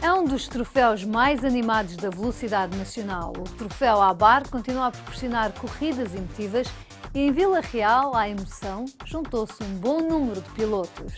É um dos troféus mais animados da velocidade nacional. O troféu ABAR continua a proporcionar corridas emotivas e em Vila Real, à emoção, juntou-se um bom número de pilotos.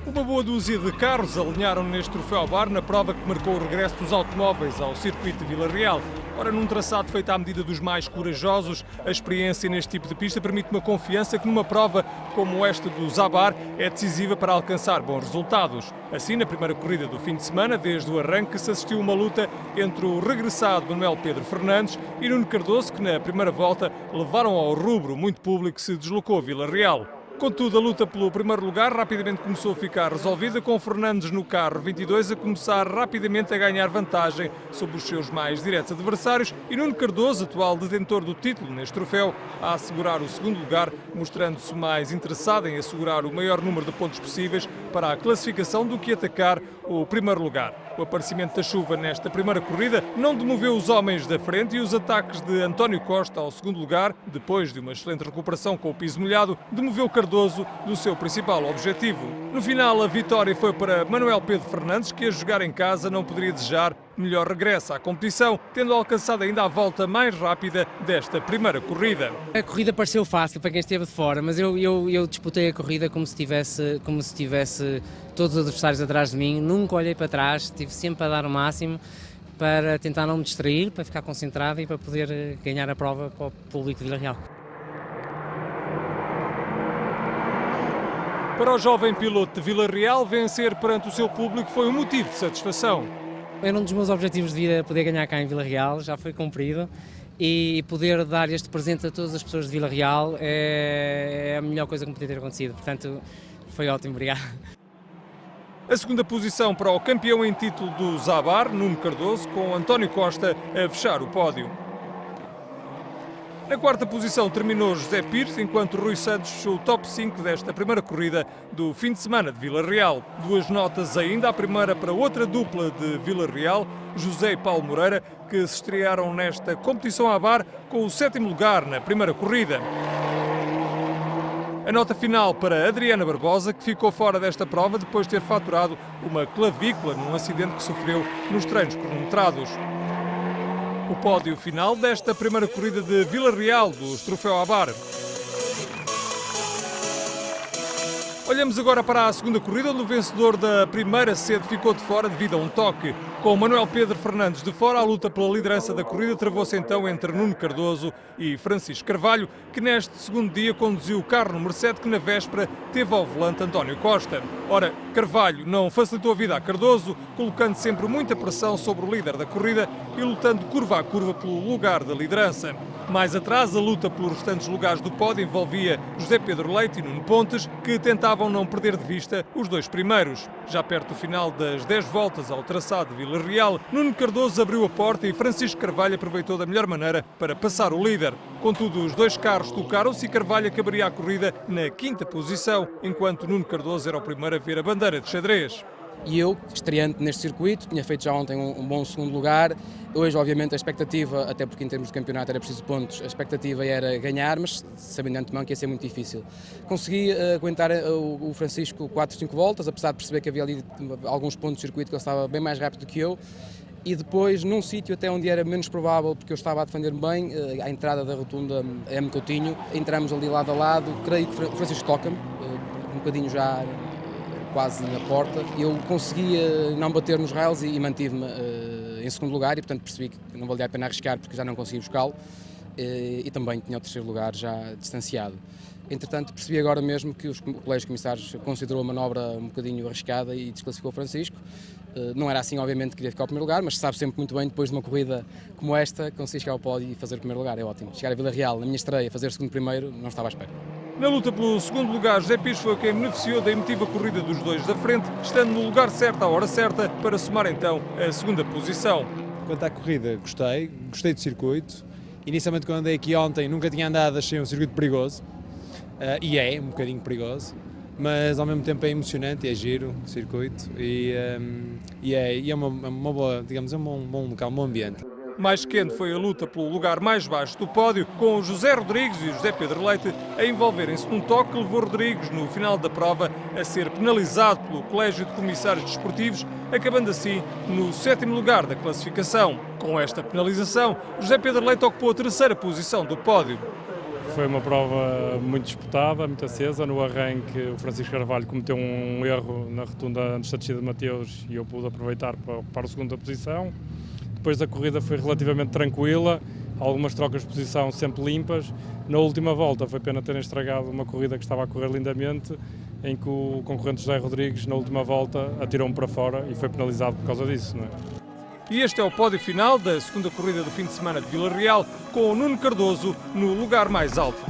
Uma boa dúzia de carros alinharam neste troféu ABAR na prova que marcou o regresso dos automóveis ao circuito de Vila Real. Ora, num traçado feito à medida dos mais corajosos, a experiência neste tipo de pista permite uma confiança que numa prova como esta dos ABAR é decisiva para alcançar bons resultados. Assim, na primeira corrida do fim de semana, desde o arranque, se assistiu uma luta entre o regressado Manuel Pedro Fernandes e Nuno Cardoso, que na primeira volta levaram ao rubro muito público que se deslocou a Vila Real. Contudo, a luta pelo primeiro lugar rapidamente começou a ficar resolvida, com Fernandes no carro 22 a começar rapidamente a ganhar vantagem sobre os seus mais diretos adversários e Nuno Cardoso, atual detentor do título neste troféu, a assegurar o segundo lugar, mostrando-se mais interessado em assegurar o maior número de pontos possíveis para a classificação do que atacar o primeiro lugar. O aparecimento da chuva nesta primeira corrida não demoveu os homens da frente e os ataques de António Costa ao segundo lugar, depois de uma excelente recuperação com o piso molhado, demoveu Cardoso do seu principal objetivo. No final, a vitória foi para Manuel Pedro Fernandes, que a jogar em casa não poderia desejar melhor regresso à competição, tendo alcançado ainda a volta mais rápida desta primeira corrida. A corrida pareceu fácil para quem esteve de fora, mas eu disputei a corrida como se tivesse todos os adversários atrás de mim, nunca olhei para trás, estive sempre a dar o máximo para tentar não me distrair, para ficar concentrado e para poder ganhar a prova para o público de Vila Real. Para o jovem piloto de Vila Real, vencer perante o seu público foi um motivo de satisfação. Era um dos meus objetivos de vida, poder ganhar cá em Vila Real, já foi cumprido, e poder dar este presente a todas as pessoas de Vila Real é a melhor coisa que me podia ter acontecido, portanto foi ótimo, obrigado. A segunda posição para o campeão em título do ABAR, Nuno Cardoso, com António Costa a fechar o pódio. Na quarta posição terminou José Pires, enquanto Rui Santos fechou o top 5 desta primeira corrida do fim de semana de Vila Real. Duas notas ainda, a primeira para outra dupla de Vila Real, José e Paulo Moreira, que se estrearam nesta competição ABAR com o 7º lugar na primeira corrida. A nota final para Adriana Barbosa, que ficou fora desta prova depois de ter faturado uma clavícula num acidente que sofreu nos treinos cronometrados. O pódio final desta primeira corrida de Vila Real dos Troféu ABAR. Olhamos agora para a segunda corrida, onde o vencedor da primeira sede ficou de fora devido a um toque. Com Manuel Pedro Fernandes de fora, a luta pela liderança da corrida travou-se então entre Nuno Cardoso e Francisco Carvalho, que neste segundo dia conduziu o carro número 7, que na véspera teve ao volante António Costa. Ora, Carvalho não facilitou a vida a Cardoso, colocando sempre muita pressão sobre o líder da corrida e lutando curva a curva pelo lugar da liderança. Mais atrás, a luta pelos restantes lugares do pódio envolvia José Pedro Leite e Nuno Pontes, que tentavam não perder de vista os dois primeiros. Já perto do final das 10 voltas ao traçado de Vila Real, Nuno Cardoso abriu a porta e Francisco Carvalho aproveitou da melhor maneira para passar o líder. Contudo, os dois carros tocaram-se e Carvalho acabaria a corrida na quinta posição, enquanto Nuno Cardoso era o primeiro a ver a bandeira de xadrez. E eu, estreante neste circuito, tinha feito já ontem um bom segundo lugar. Hoje, obviamente, a expectativa, até porque em termos de campeonato era preciso pontos, a expectativa era ganhar, mas sabendo de antemão que ia ser muito difícil. Consegui aguentar o Francisco 4, 5 voltas, apesar de perceber que havia ali alguns pontos do circuito que ele estava bem mais rápido que eu. E depois, num sítio até onde era menos provável, porque eu estava a defender-me bem, à entrada da rotunda M Coutinho, entramos ali lado a lado, creio que o Francisco toca-me, um bocadinho já quase na porta. Eu consegui não bater nos rails e mantive-me em segundo lugar e, portanto, percebi que não valia a pena arriscar porque já não consegui buscá-lo e também tinha o terceiro lugar já distanciado. Entretanto, percebi agora mesmo que o Colégio de Comissários considerou a manobra um bocadinho arriscada e desclassificou o Francisco. Não era assim, obviamente, que queria ficar ao primeiro lugar, mas sabe sempre muito bem, depois de uma corrida como esta, conseguir chegar ao pódio e fazer o primeiro lugar, é ótimo. Chegar a Vila Real, na minha estreia, fazer o segundo primeiro, não estava à espera. Na luta pelo segundo lugar, José Pires foi quem beneficiou da emotiva corrida dos dois da frente, estando no lugar certo à hora certa para somar então a segunda posição. Quanto à corrida, gostei do circuito. Inicialmente, quando andei aqui ontem, nunca tinha andado, achei um circuito perigoso. E é um bocadinho perigoso, mas ao mesmo tempo é emocionante, é giro o circuito e é uma boa, digamos, é um bom local, um bom ambiente. Mais quente foi a luta pelo lugar mais baixo do pódio, com José Rodrigues e José Pedro Leite a envolverem-se num toque que levou Rodrigues, no final da prova, a ser penalizado pelo Colégio de Comissários Desportivos, acabando assim no 7º lugar da classificação. Com esta penalização, José Pedro Leite ocupou a 3ª posição do pódio. Foi uma prova muito disputada, muito acesa. No arranque, o Francisco Carvalho cometeu um erro na rotunda antes da descida de Mateus e eu pude aproveitar para a 2ª posição. Depois a corrida foi relativamente tranquila, algumas trocas de posição sempre limpas. Na última volta foi pena terem estragado uma corrida que estava a correr lindamente, em que o concorrente José Rodrigues, na última volta, atirou-me para fora e foi penalizado por causa disso, não é? E este é o pódio final da 2ª corrida do fim de semana de Vila Real, com o Nuno Cardoso no lugar mais alto.